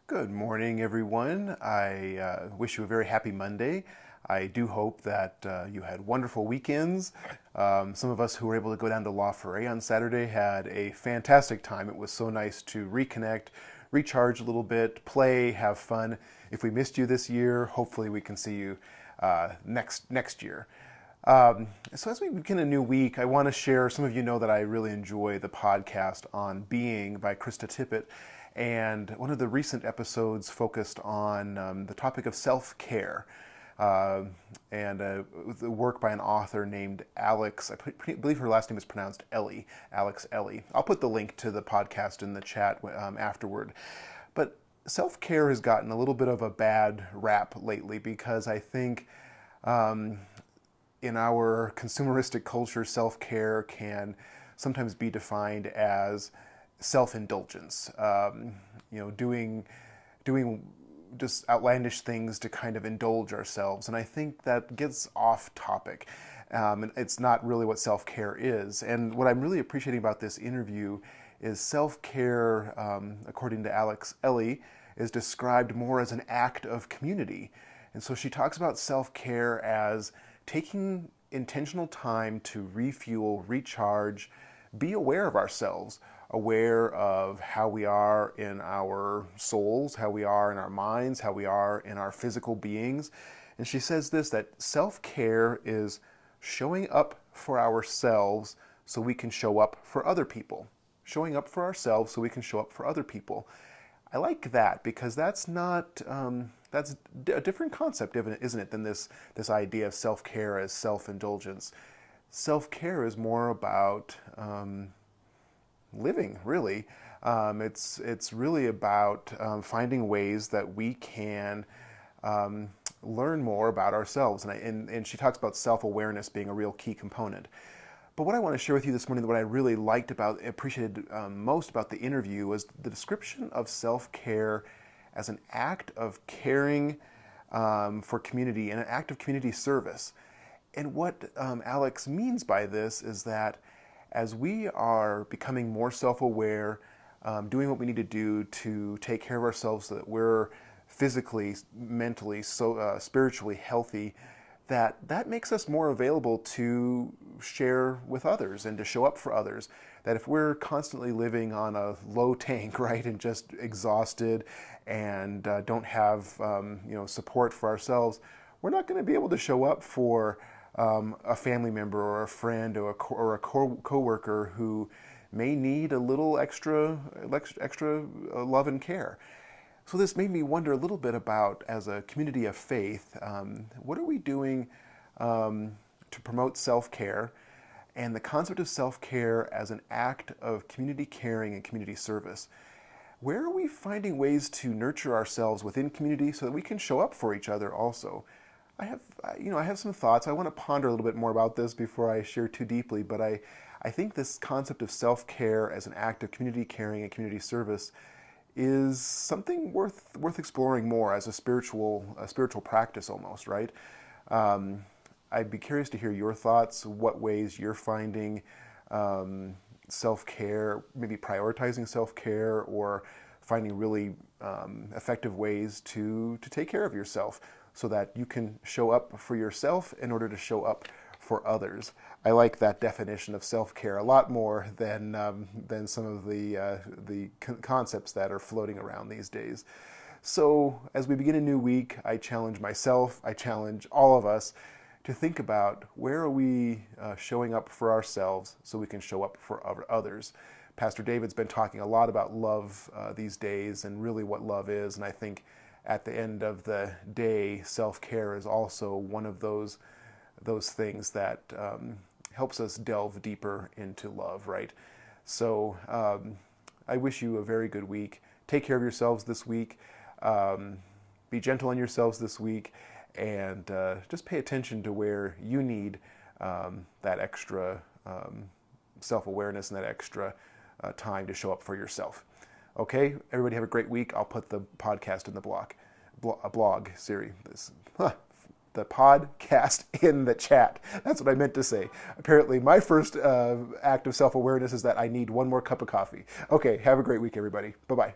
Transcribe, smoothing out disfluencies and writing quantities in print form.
Good morning, everyone. I wish you a very happy Monday. I do hope that you had wonderful weekends. Some of us who were able to go down to La Forêt on Saturday had a fantastic time. It was so nice to reconnect, recharge a little bit, play, have fun. If we missed you this year, hopefully we can see you next year. So as we begin a new week, I want to share, some of you know that I really enjoy the podcast on Being by Krista Tippett. And one of the recent episodes focused on the topic of self-care and the work by an author named Alex, I believe her last name is pronounced Elle, Alex Elle. I'll put the link to the podcast in the chat afterward. But self-care has gotten a little bit of a bad rap lately because I think in our consumeristic culture, self-care can sometimes be defined as self-indulgence, doing just outlandish things to kind of indulge ourselves. And I think that gets off topic. And it's not really what self-care is. And what I'm really appreciating about this interview is self-care, according to Alex Elle, is described more as an act of community. And so she talks about self-care as taking intentional time to refuel, recharge, be aware of ourselves, aware of how we are in our souls, how we are in our minds, how we are in our physical beings. And she says this, that self-care is showing up for ourselves so we can show up for other people. Showing up for ourselves so we can show up for other people. I like that because that's not, that's a different concept, isn't it, than this idea of self-care as self-indulgence. Self-care is more about living, really. It's really about finding ways that we can learn more about ourselves. And she talks about self-awareness being a real key component. But what I want to share with you this morning, what I really appreciated most about the interview, was the description of self-care as an act of caring for community and an act of community service. And what Alex means by this is that as we are becoming more self-aware, doing what we need to do to take care of ourselves so that we're physically, mentally, spiritually healthy, that makes us more available to share with others and to show up for others. That if we're constantly living on a low tank, right, and just exhausted and don't have support for ourselves, we're not going to be able to show up for a family member or a friend or a coworker who may need a little extra love and care. So this made me wonder a little bit about, as a community of faith, what are we doing to promote self-care and the concept of self-care as an act of community caring and community service? Where are we finding ways to nurture ourselves within community so that we can show up for each other also? I have some thoughts. I want to ponder a little bit more about this before I share too deeply, but I think this concept of self-care as an act of community caring and community service is something worth exploring more as a spiritual practice almost, right? I'd be curious to hear your thoughts, what ways you're finding self-care, maybe prioritizing self-care or finding really effective ways to take care of yourself so that you can show up for yourself in order to show up for others. I like that definition of self-care a lot more than some of the concepts that are floating around these days. So as we begin a new week, I challenge myself, I challenge all of us to think about where are we showing up for ourselves so we can show up for others. Pastor David's been talking a lot about love these days and really what love is, and I think at the end of the day, self-care is also one of those things that helps us delve deeper into love, right? So I wish you a very good week. Take care of yourselves this week. Be gentle on yourselves this week, and just pay attention to where you need that extra self-awareness and that extra time to show up for yourself. Okay, everybody have a great week. I'll put the podcast in the blog series. The podcast in the chat. That's what I meant to say. Apparently, my first act of self-awareness is that I need one more cup of coffee. Okay, have a great week, everybody. Bye-bye.